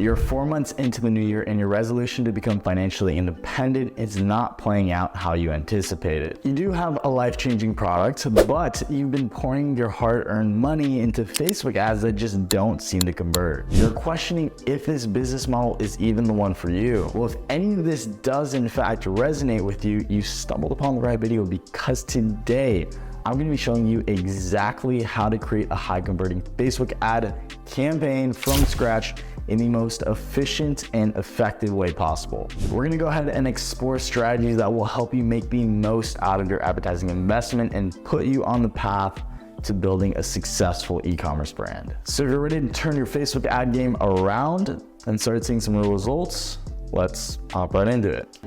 You're 4 months into the new year and your resolution to become financially independent is not playing out how you anticipated. You do have a life-changing product, but you've been pouring your hard-earned money into Facebook ads that just don't seem to convert. You're questioning if this business model is even the one for you. Well, if any of this does in fact resonate with you, you stumbled upon the right video, because today I'm going to be showing you exactly how to create a high-converting Facebook ad campaign from scratch in the most efficient and effective way possible. We're gonna go ahead and explore strategies that will help you make the most out of your advertising investment and put you on the path to building a successful e-commerce brand. So if you're ready to turn your Facebook ad game around and start seeing some real results, let's hop right into it.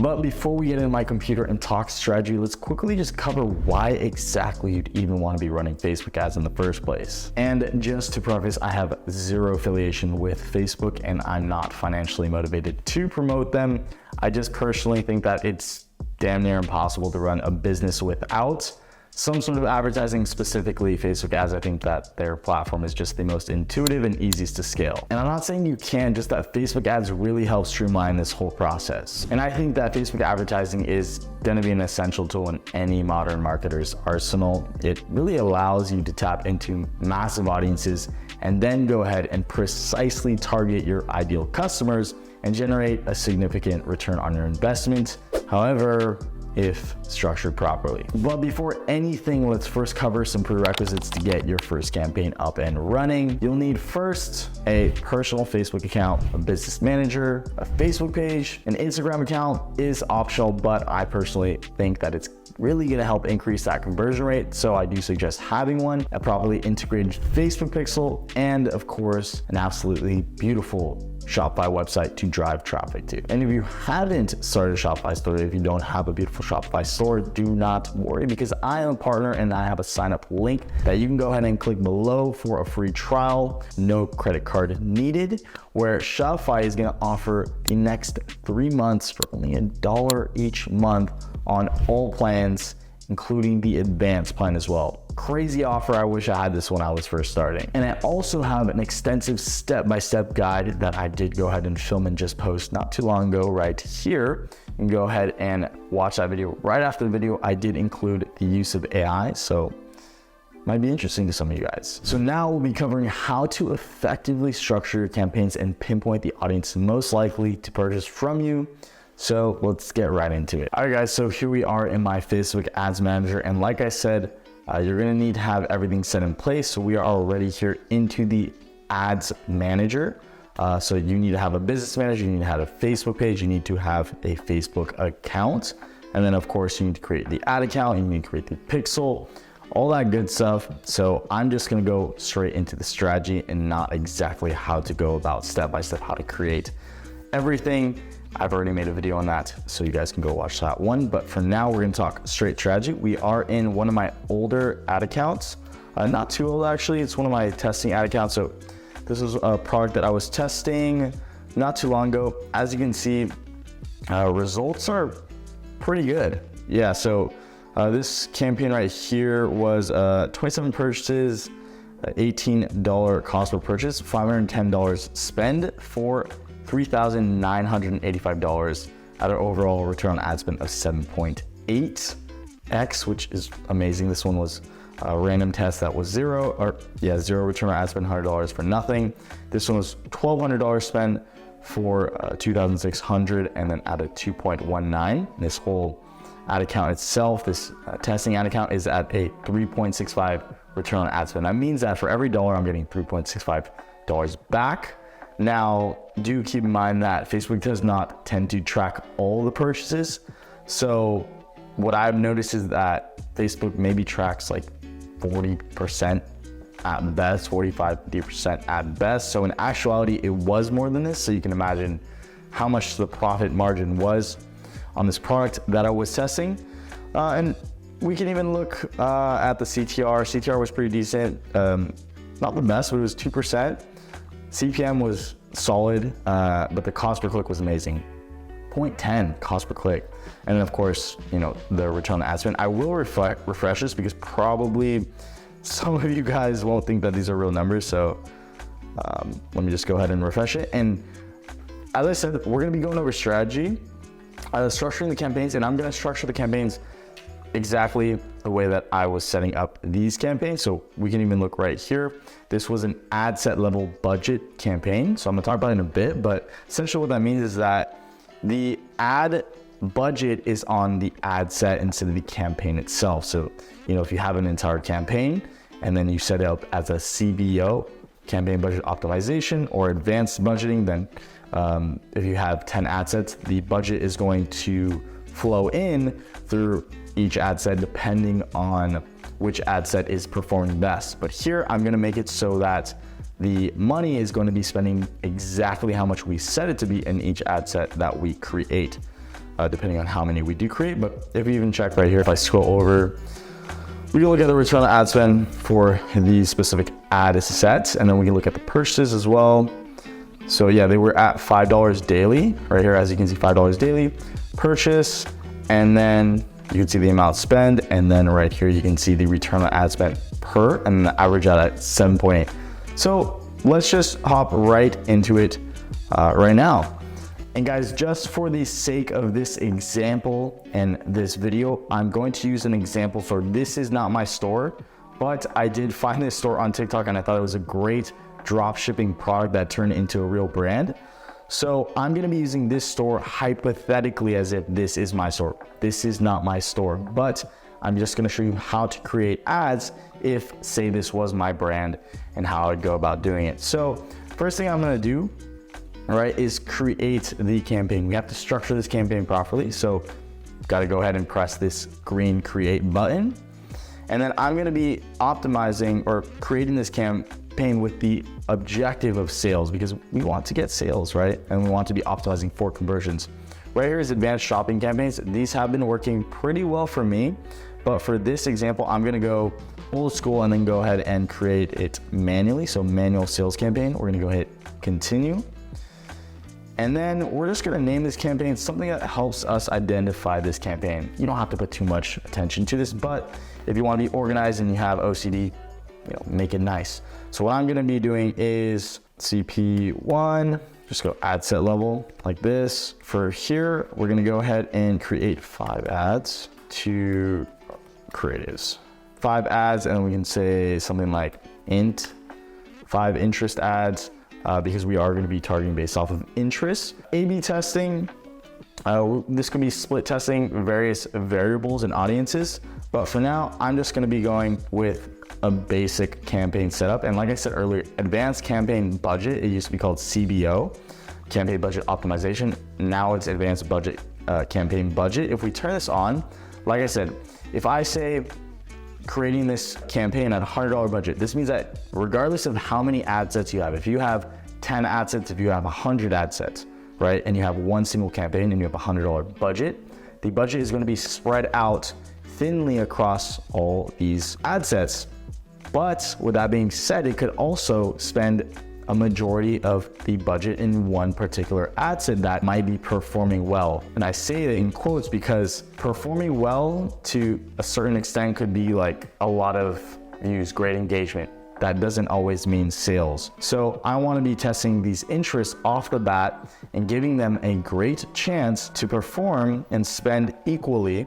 But before we get into my computer and talk strategy, let's quickly just cover why exactly you'd even want to be running Facebook ads in the first place. And just to preface, I have zero affiliation with Facebook and I'm not financially motivated to promote them. I just personally think that it's damn near impossible to run a business without some sort of advertising, specifically Facebook ads. I think that their platform is just the most intuitive and easiest to scale. And I'm not saying you can't, just that Facebook ads really help streamline this whole process. And I think that Facebook advertising is going to be an essential tool in any modern marketer's arsenal. It really allows you to tap into massive audiences and then go ahead and precisely target your ideal customers and generate a significant return on your investment. However, if structured properly. But before anything, let's first cover some prerequisites to get your first campaign up and running. You'll need first a personal Facebook account, a business manager, a Facebook page. An Instagram account is optional, but I personally think that it's really gonna help increase that conversion rate. So I do suggest having one, a properly integrated Facebook pixel, and of course, an absolutely beautiful Shopify website to drive traffic to. And if you haven't started a Shopify store, if you don't have a beautiful Shopify store, do not worry, because I am a partner and I have a sign up link that you can go ahead and click below for a free trial, no credit card needed, where Shopify is gonna offer the next 3 months for only $1 each month on all plans, including the advanced plan as well. Crazy offer. I wish I had this when I was first starting. And I also have an extensive step-by-step guide that I did go ahead and film and just post not too long ago right here. You can go ahead and watch that video. Right after the video, I did include the use of AI, so might be interesting to some of you guys. So now we'll be covering how to effectively structure your campaigns and pinpoint the audience most likely to purchase from you. So let's get right into it. All right guys, so here we are in my Facebook Ads Manager. And like I said, you're gonna need to have everything set in place. So we are already here into the Ads Manager. So you need to have a business manager, you need to have a Facebook page, you need to have a Facebook account. And then of course you need to create the ad account, you need to create the pixel, all that good stuff. So I'm just gonna go straight into the strategy and not exactly how to go about step-by-step how to create everything. I've already made a video on that, so you guys can go watch that one. But for now, we're gonna talk straight strategy. We are in one of my older ad accounts. Not too old actually, it's one of my testing ad accounts. So this is a product that I was testing not too long ago. As you can see, results are pretty good. Yeah, so this campaign right here was 27 purchases, $18 cost per purchase, $510 spend for $3,985 at an overall return on ad spend of 7.8x, which is amazing. This one was a random test that was zero return on ad spend, $100 for nothing. This one was $1,200 spend for $2,600, and then at a 2.19. This whole ad account itself, this testing ad account, is at a 3.65 return on ad spend. That means that for every dollar, I'm getting $3.65 back. Now, do keep in mind that Facebook does not tend to track all the purchases. So what I've noticed is that Facebook maybe tracks like 40% at best, 45-50% at best. So in actuality, it was more than this. So you can imagine how much the profit margin was on this product that I was testing. And we can even look at the CTR. CTR was pretty decent. Not the best, but it was 2%. CPM was solid, but the cost per click was amazing. 0.10 cost per click. And then of course, you know, the return on ad spend. I will refresh this because probably some of you guys won't think that these are real numbers. So let me just go ahead and refresh it. And as I said, we're gonna be going over strategy, structuring the campaigns, and I'm gonna structure the campaigns exactly the way that I was setting up these campaigns. So we can even look right here. This was an ad set level budget campaign. So I'm gonna talk about it in a bit, but essentially what that means is that the ad budget is on the ad set instead of the campaign itself. So, if you have an entire campaign and then you set it up as a CBO, campaign budget optimization, or advanced budgeting, then if you have 10 ad sets, the budget is going to flow in through each ad set depending on which ad set is performing best. But here I'm gonna make it so that the money is going to be spending exactly how much we set it to be in each ad set that we create, depending on how many we do create. But if you even check right here, if I scroll over, we can look at the return on ad spend for these specific ad sets, and then we can look at the purchases as well. So yeah, they were at $5 daily right here. As you can see, $5 daily purchase, and then you can see the amount spent, and then right here you can see the return on ad spend per, and the average out at 7.8. So let's just hop right into it right now. And guys, just for the sake of this example and this video, I'm going to use an example for this is not my store, but I did find this store on TikTok and I thought it was a great drop shipping product that turned into a real brand. So I'm gonna be using this store hypothetically as if this is my store. This is not my store, but I'm just gonna show you how to create ads if, say, this was my brand and how I'd go about doing it. So first thing I'm gonna do, all right, is create the campaign. We have to structure this campaign properly. So gotta go ahead and press this green create button. And then I'm gonna be optimizing or creating this campaign with the objective of sales, because we want to get sales, right? And we want to be optimizing for conversions. Right here is advanced shopping campaigns. These have been working pretty well for me, but for this example, I'm gonna go old school and then go ahead and create it manually. So manual sales campaign, we're gonna go hit continue. And then we're just gonna name this campaign something that helps us identify this campaign. You don't have to put too much attention to this, but if you wanna be organized and you have OCD, make it nice. So what I'm gonna be doing is CP1, just go ad set level like this. For here, we're gonna go ahead and create 5 ads to creatives. 5 ads, and we can say something like int, 5 interest ads, because we are going to be targeting based off of interest. A/B testing, this can be split testing various variables and audiences, but for now, I'm just going to be going with a basic campaign setup. And like I said earlier, advanced campaign budget, it used to be called CBO, campaign budget optimization. Now it's advanced budget, campaign budget. If we turn this on, like I said, if I say creating this campaign at a $100 budget, this means that regardless of how many ad sets you have, if you have 10 ad sets, if you have 100 ad sets, right, and you have one single campaign and you have a $100 budget, the budget is going to be spread out thinly across all these ad sets. But with that being said, it could also spend a majority of the budget in one particular ad set that might be performing well. And I say it in quotes because performing well to a certain extent could be like a lot of views, great engagement. That doesn't always mean sales. So I want to be testing these interests off the bat and giving them a great chance to perform and spend equally.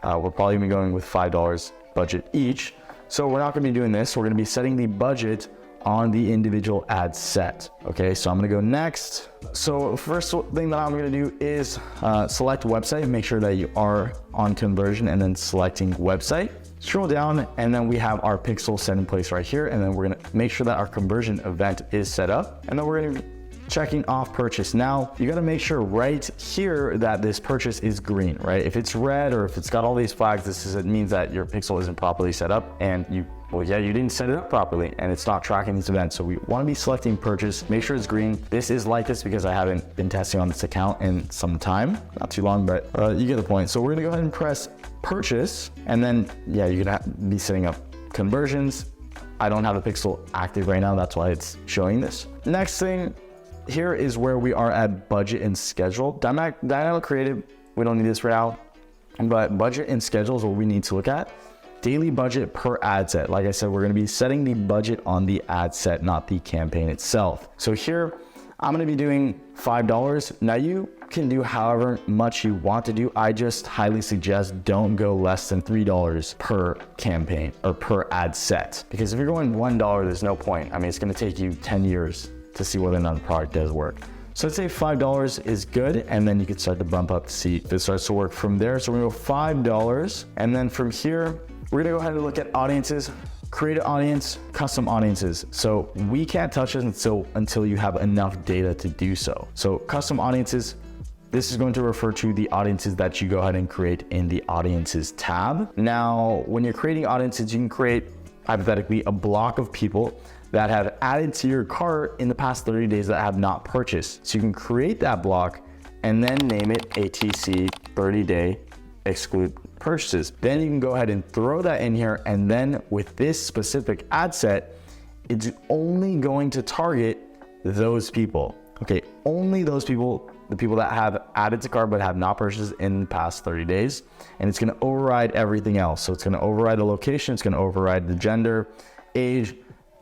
We're probably gonna be going with $5 budget each. So we're not gonna be doing this. We're gonna be setting the budget on the individual ad set. Okay, so I'm gonna go next. So first thing that I'm gonna do is select website, make sure that you are on conversion, and then selecting website. Scroll down, and then we have our pixel set in place right here, and then we're gonna make sure that our conversion event is set up, and then we're gonna be checking off purchase. Now, you gotta make sure right here that this purchase is green, right? If it's red or if it's got all these flags, it means that your pixel isn't properly set up, and you didn't set it up properly and it's not tracking these events. So we wanna be selecting purchase, make sure it's green. This is like this because I haven't been testing on this account in some time, not too long, but you get the point. So we're gonna go ahead and press purchase, and then you're gonna be setting up conversions. I don't have a pixel active right now, that's why it's showing this. Next thing here is where we are at budget and schedule. Dynamic creative, we don't need this right now, but budget and schedule is what we need to look at. daily budget per ad set. Like I said, we're gonna be setting the budget on the ad set, not the campaign itself. So here, I'm gonna be doing $5. Now you can do however much you want to do. I just highly suggest don't go less than $3 per campaign or per ad set. Because if you're going $1, there's no point. I mean, it's gonna take you 10 years to see whether or not the product does work. So I'd say $5 is good, and then you can start to bump up to see if it starts to work from there. So we're gonna go $5, and then from here, we're gonna go ahead and look at audiences, create an audience, custom audiences. So we can't touch it until you have enough data to do so. So custom audiences, this is going to refer to the audiences that you go ahead and create in the audiences tab. Now, when you're creating audiences, you can create hypothetically a block of people that have added to your cart in the past 30 days that have not purchased. So you can create that block and then name it ATC 30-day exclude purchases. Then you can go ahead and throw that in here, and then with this specific ad set, it's only going to target those people. Okay, only those people, the people that have added to cart but have not purchased in the past 30 days. And it's gonna override everything else. So it's gonna override the location, it's gonna override the gender, age,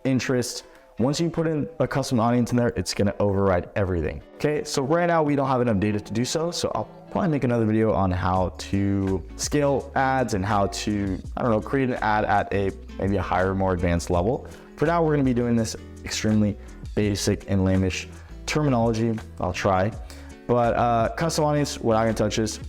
interest. Once you put in a custom audience in there, it's gonna override everything. Okay, so right now we don't have enough data to do so. So I'll probably make another video on how to scale ads and how to, I don't know, create an ad at maybe a higher, more advanced level. For now, we're gonna be doing this extremely basic and lamish terminology. I'll try, but custom audience, we're not gonna touch this.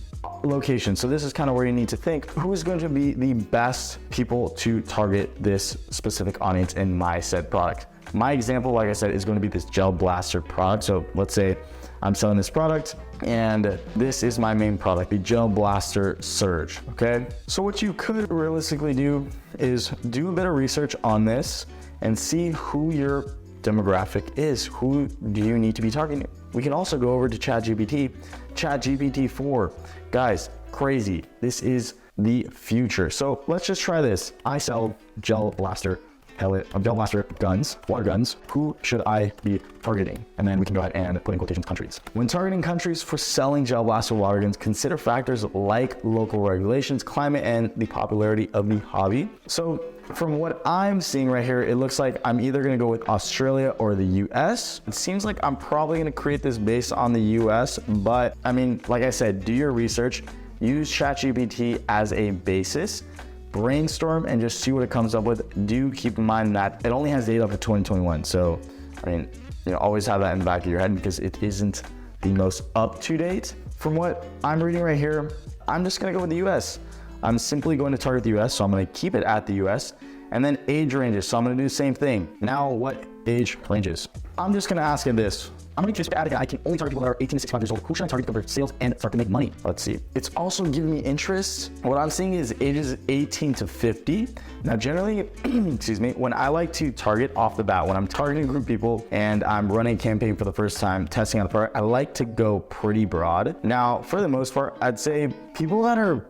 Location. So this is kind of where you need to think, who is going to be the best people to target this specific audience in my said product. My example, like I said, is going to be this gel blaster product. So let's say I'm selling this product and this is my main product, the gel blaster surge. Okay. So what you could realistically do is do a bit of research on this and see who your demographic is. Who do you need to be targeting? We can also go over to Chat GPT, Chat GPT 4. Guys, crazy. This is the future. So let's just try this. I sell gel blaster gel blaster guns, water guns. Who should I be targeting? And then we can go ahead and put in quotations countries. When targeting countries for selling gel blaster water guns, consider factors like local regulations, climate, and the popularity of the hobby. So from what I'm seeing right here, it looks like I'm either gonna go with Australia or the US. It seems like I'm probably gonna create this based on the US, but I mean, like I said, do your research, use ChatGPT as a basis, brainstorm and just see what it comes up with. Do keep in mind that it only has data up to 2021. So, I mean, you know, always have that in the back of your head because it isn't the most up to date. From what I'm reading right here, I'm just gonna go with the US. I'm simply going to target the US, so I'm gonna keep it at the US. And then age ranges, so I'm gonna do the same thing. Now, what age ranges? I'm just gonna ask it this. I'm gonna just add it. I can only target people that are 18 to 65 years old. Who should I target to go for sales and start to make money? Let's see. It's also giving me interest. What I'm seeing is ages 18 to 50. Now, generally, excuse me, when I like to target off the bat, when I'm targeting a group of people and I'm running a campaign for the first time, testing out the product, I like to go pretty broad. Now, for the most part, I'd say people that are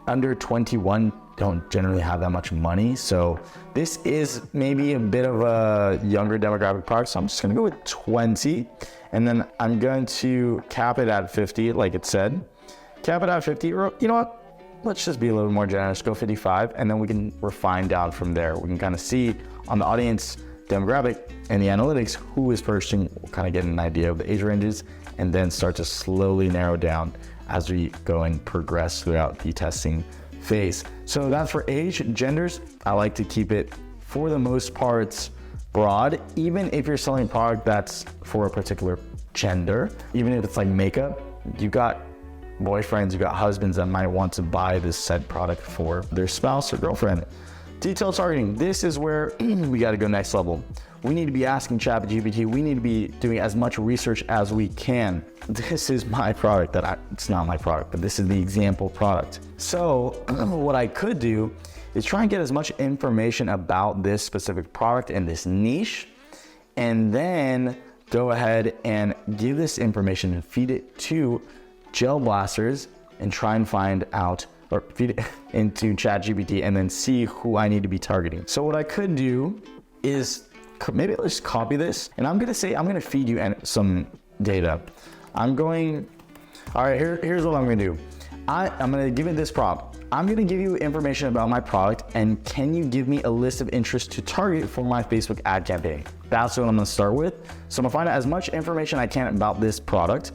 under 21 don't generally have that much money. So this is maybe a bit of a younger demographic product. So I'm just gonna go with 20. And then I'm going to cap it at 50, like it said. Cap it at 50, or you know what? Let's just be a little more generous, go 55, and then we can refine down from there. We can kind of see on the audience demographic and the analytics, who is purchasing, we'll kind of get an idea of the age ranges, and then start to slowly narrow down as we go and progress throughout the testing phase. So that's for age. Genders, I like to keep it for the most part broad, even if you're selling a product that's for a particular gender. Even if it's like makeup, you got boyfriends, you got husbands that might want to buy this said product for their spouse or girlfriend. Detailed targeting, this is where we got to go next level. We need to be asking Chat GPT, we need to be doing as much research as we can. This is my product it's not my product, but this is the example product. So what I could do is try and get as much information about this specific product and this niche, and then go ahead and give this information and feed it to gel blasters and try and find out, or feed it into ChatGPT and then see who I need to be targeting. So what I could do is maybe let's copy this, and I'm gonna feed you some data. All right, here's what I'm gonna do. I'm gonna give it this prompt. I'm gonna give you information about my product, and can you give me a list of interests to target for my Facebook ad campaign? That's what I'm gonna start with. So I'm gonna find out as much information I can about this product.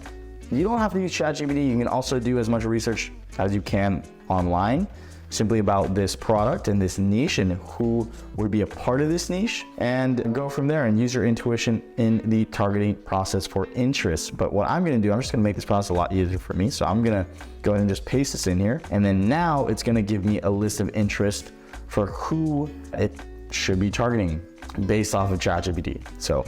You don't have to use Chat GPT. You can also do as much research as you can online, simply about this product and this niche and who would be a part of this niche, and go from there and use your intuition in the targeting process for interest. But what I'm gonna do, I'm just gonna make this process a lot easier for me. So I'm gonna go ahead and just paste this in here. And then now it's gonna give me a list of interest for who it should be targeting based off of Chat GPT. So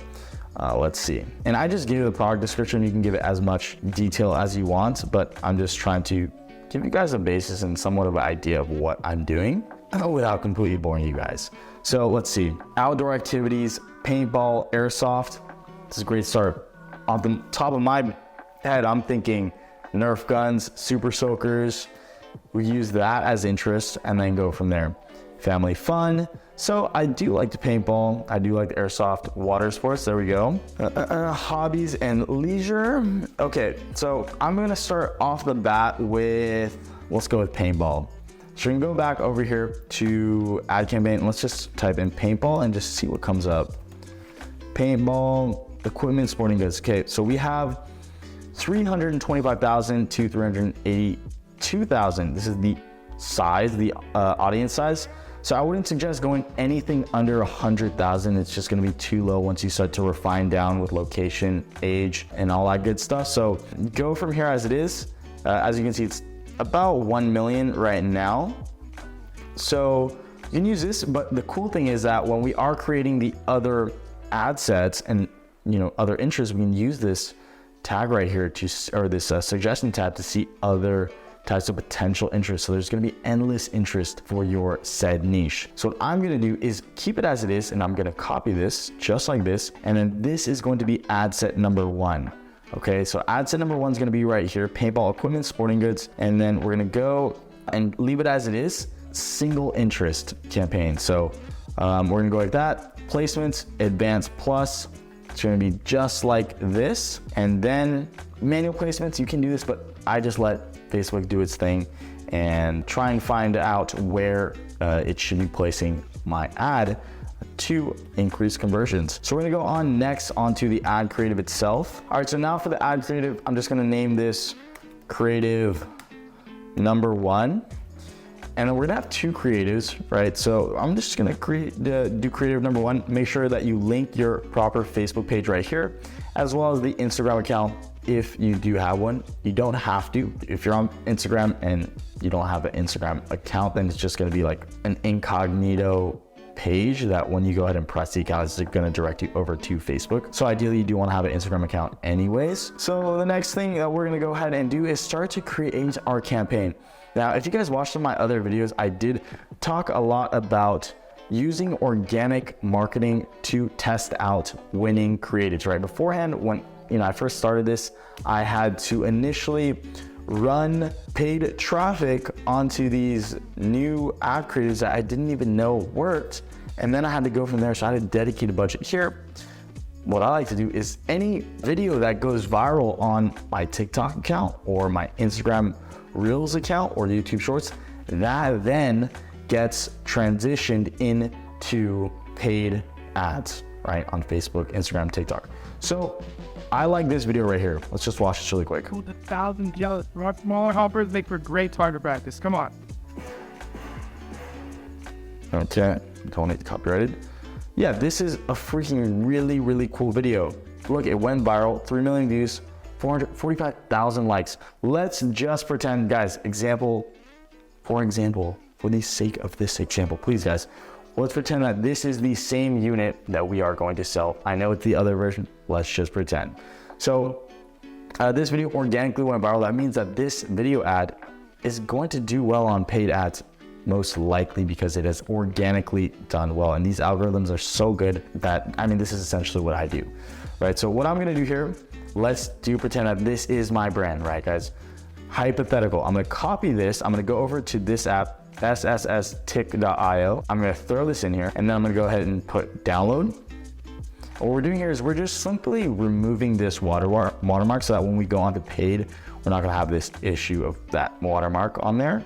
let's see. And I just gave you the product description. You can give it as much detail as you want, but I'm just trying to give you guys a basis and somewhat of an idea of what I'm doing without completely boring you guys. So let's see. Outdoor activities, paintball, airsoft. This is a great start. On the top of my head, I'm thinking Nerf guns, super soakers. We use that as interest and then go from there. Family fun. So I do like the paintball. I do like the airsoft, water sports. There we go. Hobbies and leisure. Okay, so I'm gonna start off the bat with, let's go with paintball. So we can go back over here to ad campaign. Let's just type in paintball and just see what comes up. Paintball, equipment, sporting goods. Okay, so we have 325,000 to 382,000. This is the size, the audience size. So I wouldn't suggest going anything under 100,000. It's just gonna be too low once you start to refine down with location, age, and all that good stuff. So go from here as it is. As you can see, it's about 1 million right now. So you can use this, but the cool thing is that when we are creating the other ad sets and other interests, we can use this tag right here or this suggestion tab to see other types of potential interest. So there's gonna be endless interest for your said niche. So what I'm gonna do is keep it as it is, and I'm gonna copy this just like this. And then this is going to be ad set number 1. Okay, so ad set number 1 is gonna be right here, paintball, equipment, sporting goods. And then we're gonna go and leave it as it is, single interest campaign. So we're gonna go like that. Placements, advanced plus. It's gonna be just like this. And then manual placements, you can do this, but I just let Facebook do its thing and try and find out where it should be placing my ad to increase conversions. So we're gonna go on next onto the ad creative itself. All right, so now for the ad creative, I'm just gonna name this creative number 1. And then we're gonna have 2 creatives, right? So I'm just gonna do creative number 1. Make sure that you link your proper Facebook page right here, as well as the Instagram account if you do have one. You don't have to. If you're on Instagram and you don't have an Instagram account, then it's just gonna be like an incognito page that when you go ahead and press the account, it's gonna direct you over to Facebook. So ideally you do wanna have an Instagram account anyways. So the next thing that we're gonna go ahead and do is start to create our campaign. Now, if you guys watched some of my other videos, I did talk a lot about using organic marketing to test out winning creatives, right? Beforehand, when I first started this, I had to initially run paid traffic onto these new ad creatives that I didn't even know worked. And then I had to go from there. So I had a dedicated budget here. What I like to do is any video that goes viral on my TikTok account or my Instagram Reels account or YouTube Shorts, that then gets transitioned into paid ads, right? On Facebook, Instagram, TikTok. So I like this video right here. Let's just watch this really quick. The 1,000 jealous smaller hoppers make for great target practice. Come on. Okay, don't need copyrighted. Yeah, this is a freaking really cool video. Look, it went viral, 3 million views, 445,000 likes. Let's just pretend, guys, for the sake of this example, please guys, let's pretend that this is the same unit that we are going to sell. I know it's the other version, let's just pretend. So this video organically went viral. That means that this video ad is going to do well on paid ads, most likely because it has organically done well. And these algorithms are so good that, this is essentially what I do, right? So what I'm gonna do here, let's pretend that this is my brand, right guys? Hypothetical, I'm gonna copy this. I'm gonna go over to this app, sstick.io. I'm gonna throw this in here and then I'm gonna go ahead and put download. What we're doing here is we're just simply removing this watermark so that when we go on to paid, we're not gonna have this issue of that watermark on there.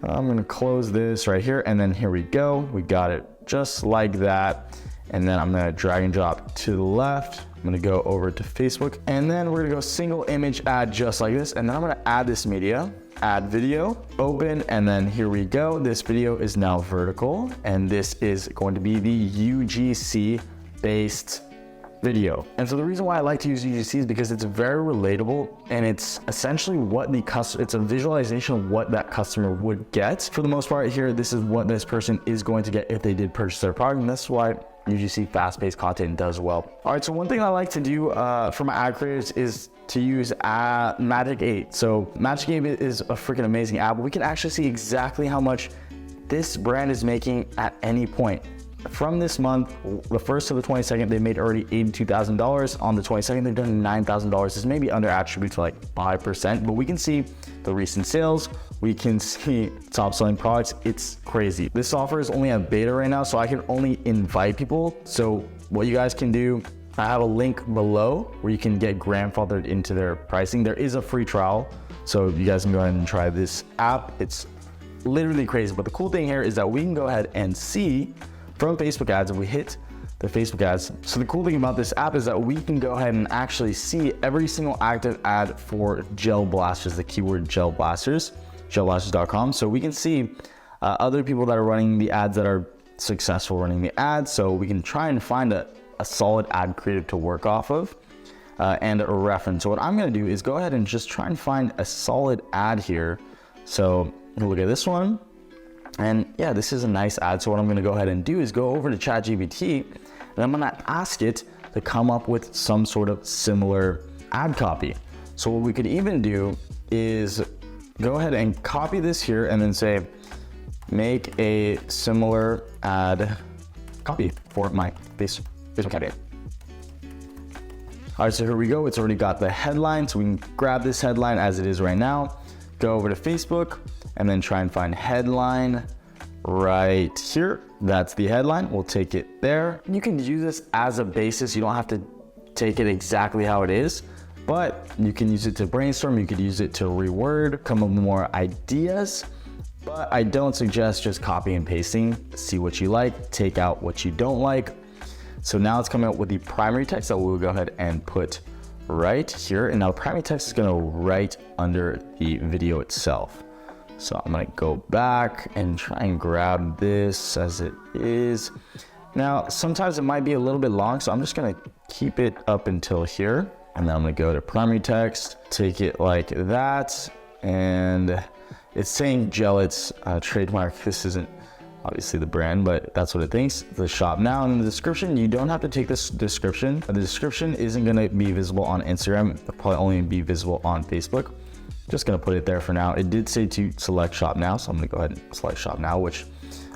I'm gonna close this right here, and then here we go. We got it just like that. And then I'm gonna drag and drop to the left. I'm gonna go over to Facebook, and then we're gonna go single image ad just like this. And then I'm gonna add this media, add video, open, and then here we go. This video is now vertical, and this is going to be the UGC based video. And so the reason why I like to use UGC is because it's very relatable, and it's essentially what the customer, it's a visualization of what that customer would get. For the most part here, this is what this person is going to get if they did purchase their product, and that's why UGC fast-paced content does well. All right, so one thing I like to do for my ad creators is to use Magic 8. So Magic 8 is a freaking amazing app. We can actually see exactly how much this brand is making at any point. From this month, the 1st to the 22nd, they made already $82,000. On the 22nd, they've done $9,000. This may be under attribute to like 5%, but we can see the recent sales. We can see top selling products. It's crazy. This software is only at beta right now, so I can only invite people. So what you guys can do, I have a link below where you can get grandfathered into their pricing. There is a free trial, so you guys can go ahead and try this app. It's literally crazy, but the cool thing here is that we can go ahead and see from Facebook ads if we hit the Facebook ads. So the cool thing about this app is that we can go ahead and actually see every single active ad for gel blasters, the keyword gel blasters, gelblasters.com. So we can see other people that are running the ads that are successful running the ads. So we can try and find a solid ad creative to work off of and a reference. So what I'm gonna do is go ahead and just try and find a solid ad here. So look at this one. And yeah, this is a nice ad. So what I'm gonna go ahead and do is go over to Chat GPT, and I'm gonna ask it to come up with some sort of similar ad copy. So what we could even do is go ahead and copy this here and then say, make a similar ad copy for my Facebook campaign. All right, so here we go. It's already got the headline. So we can grab this headline as it is right now, go over to Facebook, and then try and find headline right here. That's the headline. We'll take it there. You can use this as a basis. You don't have to take it exactly how it is, but you can use it to brainstorm. You could use it to reword, come up with more ideas, but I don't suggest just copy and pasting. See what you like, take out what you don't like. So now it's coming up with the primary text that we'll go ahead and put right here. And now the primary text is gonna right under the video itself. So I'm gonna go back and try and grab this as it is. Now, sometimes it might be a little bit long, so I'm just gonna keep it up until here. And then I'm gonna go to primary text, take it like that. And it's saying Gelit's trademark. This isn't obviously the brand, but that's what it thinks. The shop now. And in the description, you don't have to take this description. The description isn't gonna be visible on Instagram. It'll probably only be visible on Facebook. Just gonna put it there for now. It did say to select shop now, so I'm gonna go ahead and select shop now, which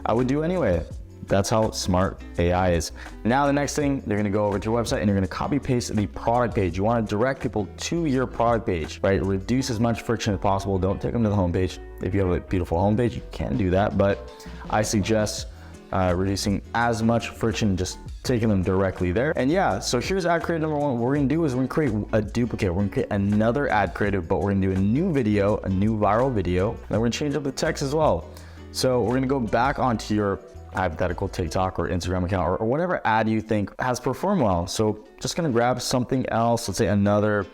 I would do anyway. That's how smart AI is. Now the next thing, they're gonna go over to your website and you're gonna copy paste the product page. You wanna direct people to your product page, right? Reduce as much friction as possible. Don't take them to the homepage. If you have a beautiful homepage, you can do that, but I suggest reducing as much friction, just taking them directly there. And yeah, so here's ad creative number one. What we're gonna do is we're gonna create a duplicate. We're gonna create another ad creative, but we're gonna do a new video, a new viral video. And we're gonna change up the text as well. So we're gonna go back onto your hypothetical TikTok or Instagram account or whatever ad you think has performed well. So just gonna grab something else. Let's say another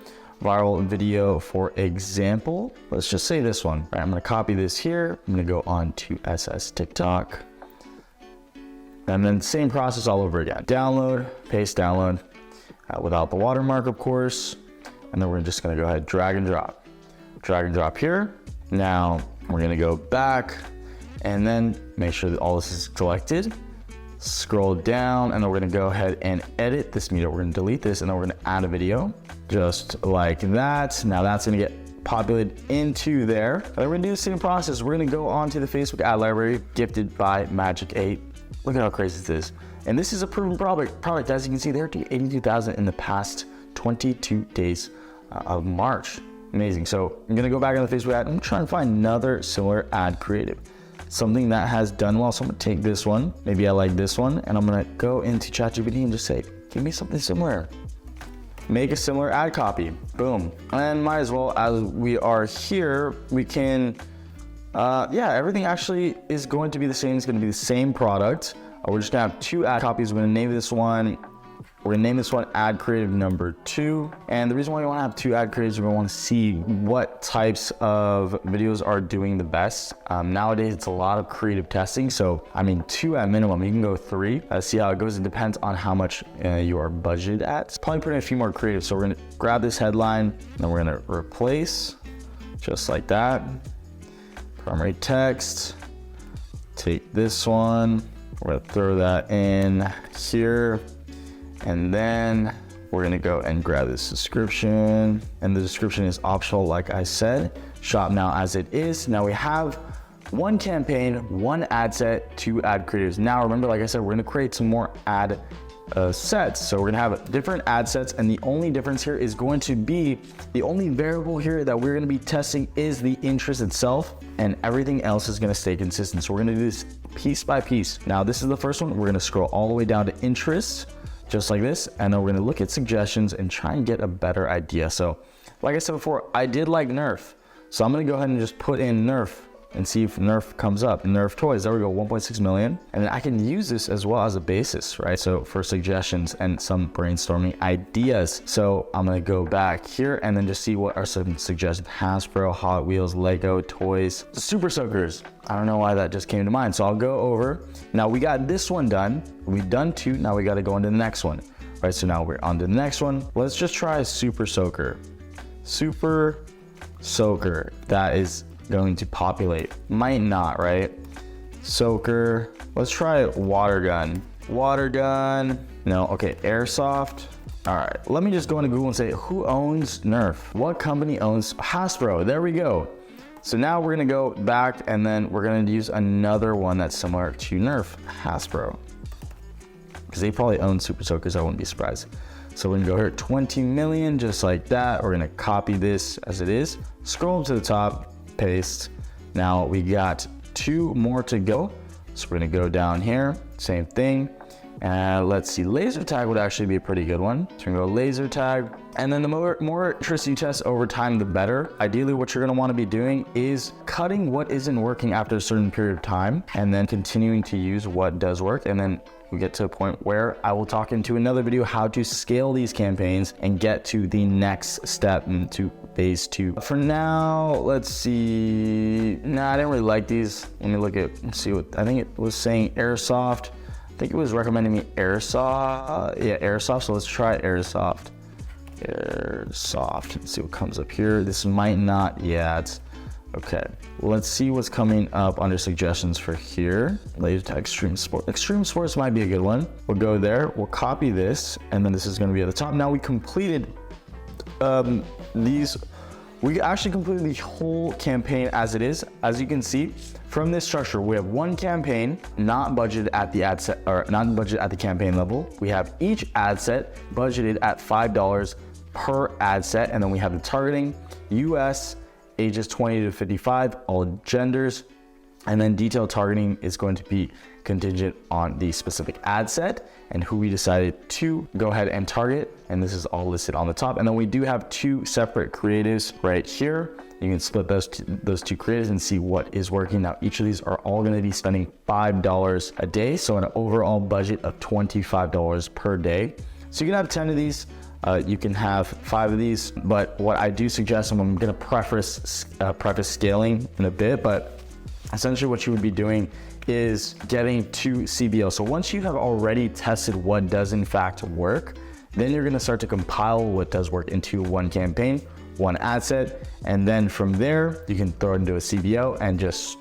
viral video, for example. Let's just say this one. All right, I'm gonna copy this here. I'm gonna go on to SS TikTok. And then same process all over again. Download, paste, download, without the watermark, of course. And then we're just gonna go ahead, drag and drop. Drag and drop here. Now we're gonna go back and then make sure that all this is selected. Scroll down, and then we're gonna go ahead and edit this media. We're gonna delete this, and then we're gonna add a video, just like that. Now that's gonna get populated into there. And then we're gonna do the same process. We're gonna go onto the Facebook ad library, gifted by Magic 8. Look at how crazy this is. And this is a proven product. As you can see, they're at 82,000 in the past 22 days of March. Amazing. So I'm gonna go back on the Facebook ad and try and find another similar ad creative. Something that has done well. So I'm gonna take this one. Maybe I like this one. And I'm gonna go into Chat GPT and just say, give me something similar. Make a similar ad copy. Boom. And might as well, as we are here, we can Yeah, everything actually is going to be the same. It's going to be the same product. We're just going to have 2 ad copies. We're going to name this one. We're gonna name this one ad creative number 2. And the reason why we wanna have 2 ad creatives, we wanna see what types of videos are doing the best. Nowadays, it's a lot of creative testing. So, 2 at minimum, you can go 3. See how it goes. It depends on how much you are budgeted at. Probably put in a few more creatives. So we're gonna grab this headline, and then we're gonna replace, just like that. Primary text, take this one, we're gonna throw that in here. And then we're gonna go and grab this description, and the description is optional, like I said. Shop now as it is. Now we have 1 campaign, 1 ad set, 2 ad creatives. Now remember, like I said, we're gonna create some more ad sets. So we're gonna have different ad sets, and the only difference here is going to be, the only variable here that we're gonna be testing is the interest itself, and everything else is gonna stay consistent. So we're gonna do this piece by piece. Now this is the first one. We're gonna scroll all the way down to interest, just like this, and then we're gonna look at suggestions and try and get a better idea. So like I said before, I did like Nerf, so I'm gonna go ahead and just put in Nerf and see if Nerf comes up. Nerf toys, there we go, 1.6 million. And then I can use this as well as a basis, right? So for suggestions and some brainstorming ideas. So I'm gonna go back here and then just see what are some suggestions. Hasbro, Hot Wheels, Lego, toys, Super Soakers. I don't know why that just came to mind. So I'll go over. Now we got this one done. We've done 2, now we gotta go into the next one. Right, so now we're on to the next one. Let's just try Super Soaker. Super Soaker, that is going to populate. Might not, right? Soaker, let's try water gun. Water gun, no, okay, airsoft. All right, let me just go into Google and say, who owns Nerf? What company owns Hasbro? There we go. So now we're gonna go back, and then we're gonna use another one that's similar to Nerf, Hasbro. Because they probably own Super Soakers, I wouldn't be surprised. So we're gonna go here, 20 million, just like that. We're gonna copy this as it is, scroll to the top, paste. Now we got 2 more to go. So we're gonna go down here, same thing. And let's see, laser tag would actually be a pretty good one. So we're gonna go laser tag. And then the more interest you test over time, the better. Ideally, what you're gonna wanna be doing is cutting what isn't working after a certain period of time, and then continuing to use what does work. And then we get to a point where I will talk into another video how to scale these campaigns and get to the next step into phase 2. For now, let's see. Nah, I didn't really like these. Let me look at, see what, I think it was saying airsoft. I think it was recommending me airsoft. Yeah, airsoft. So let's try airsoft. Airsoft. Let's see what comes up here. This might not, yeah, it's, okay. Let's see what's coming up under suggestions for here. Laser tag extreme sport. Extreme sports might be a good one. We'll go there, we'll copy this, and then this is gonna be at the top. Now we completed these. We actually completed the whole campaign as it is. As you can see from this structure, we have 1 campaign not budgeted at the ad set, or not budgeted at the campaign level. We have each ad set budgeted at $5 per ad set, and then we have the targeting, US, ages 20 to 55, all genders, and then detailed targeting is going to be contingent on the specific ad set and who we decided to go ahead and target. And this is all listed on the top. And then we do have 2 separate creatives right here. You can split those two creatives and see what is working. Now, each of these are all gonna be spending $5 a day. So an overall budget of $25 per day. So you can have 10 of these. You can have 5 of these, but what I do suggest, and I'm gonna preface scaling in a bit, but essentially what you would be doing is getting to CBO. So once you have already tested what does in fact work, then you're gonna start to compile what does work into 1 campaign, 1 ad set, and then from there, you can throw it into a CBO and just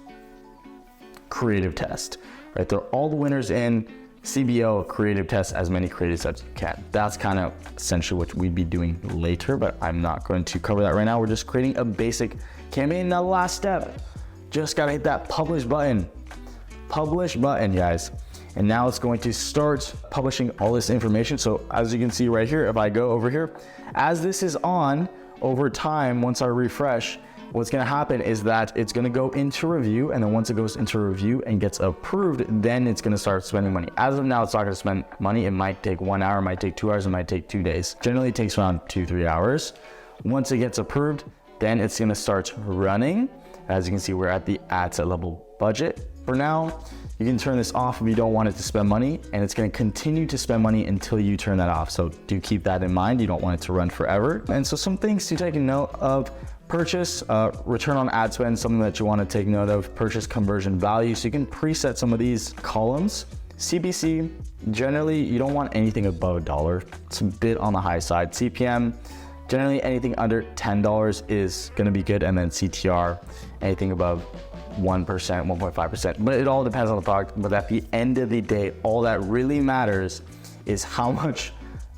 creative test, right? Throw all the winners in, CBO, creative test as many creatives as you can. That's kind of essentially what we'd be doing later, but I'm not going to cover that right now. We're just creating a basic campaign. Now the last step, just gotta hit that publish button, guys. And now it's going to start publishing all this information. So as you can see right here, if I go over here, as this is on over time, once I refresh, what's gonna happen is that it's gonna go into review, and then once it goes into review and gets approved, then it's gonna start spending money. As of now, it's not gonna spend money. It might take 1 hour, it might take 2 hours, it might take 2 days. Generally, it takes around 2-3 hours. Once it gets approved, then it's gonna start running. As you can see, we're at the ad set level budget. For now, you can turn this off if you don't want it to spend money, and it's going to continue to spend money until you turn that off. So do keep that in mind. You don't want it to run forever. And so some things to take note of: purchase, return on ad spend, something that you want to take note of, purchase conversion value. So you can preset some of these columns. CPC, generally you don't want anything above $1. It's a bit on the high side. CPM, generally anything under $10 is going to be good. And then CTR, anything above 1%, 1.5%, but it all depends on the product. But at the end of the day, all that really matters is how much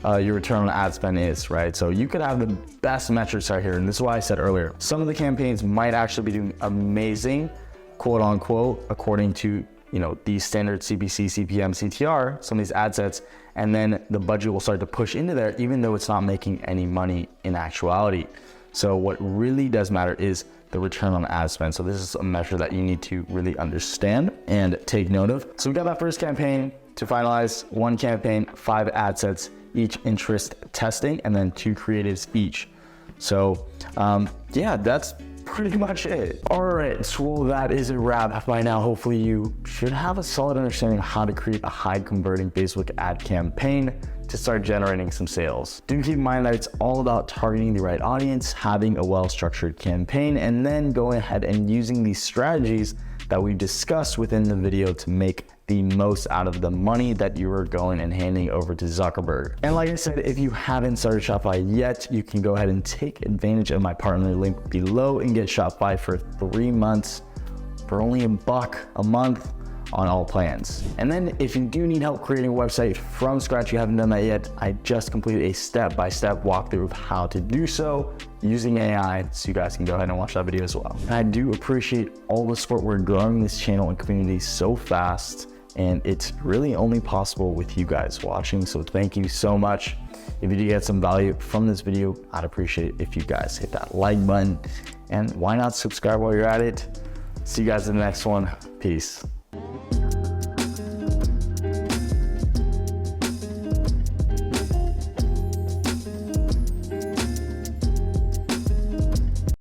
your return on ad spend is, right? So you could have the best metrics right here. And this is why I said earlier, some of the campaigns might actually be doing amazing, quote unquote, according to, you know, these standard CPC, CPM, CTR, some of these ad sets, and then the budget will start to push into there, even though it's not making any money in actuality. So what really does matter is the return on ad spend. So this is a measure that you need to really understand and take note of. So we got that first campaign to finalize: 1 campaign, 5 ad sets, each interest testing, and then 2 creatives each. So yeah, that's pretty much it. All right, so well, that is a wrap by now. Hopefully you should have a solid understanding of how to create a high converting Facebook ad campaign to start generating some sales. Do keep in mind that it's all about targeting the right audience, having a well-structured campaign, and then going ahead and using these strategies that we've discussed within the video to make the most out of the money that you are going and handing over to Zuckerberg. And like I said, if you haven't started Shopify yet, you can go ahead and take advantage of my partner link below and get Shopify for 3 months for only $1 a month on all plans. And then if you do need help creating a website from scratch, you haven't done that yet, I just completed a step-by-step walkthrough of how to do so using AI, so you guys can go ahead and watch that video as well. And I do appreciate all the support. We're growing this channel and community so fast, and it's really only possible with you guys watching. So thank you so much. If you do get some value from this video, I'd appreciate it if you guys hit that like button, and why not subscribe while you're at it. See you guys in the next one. Peace.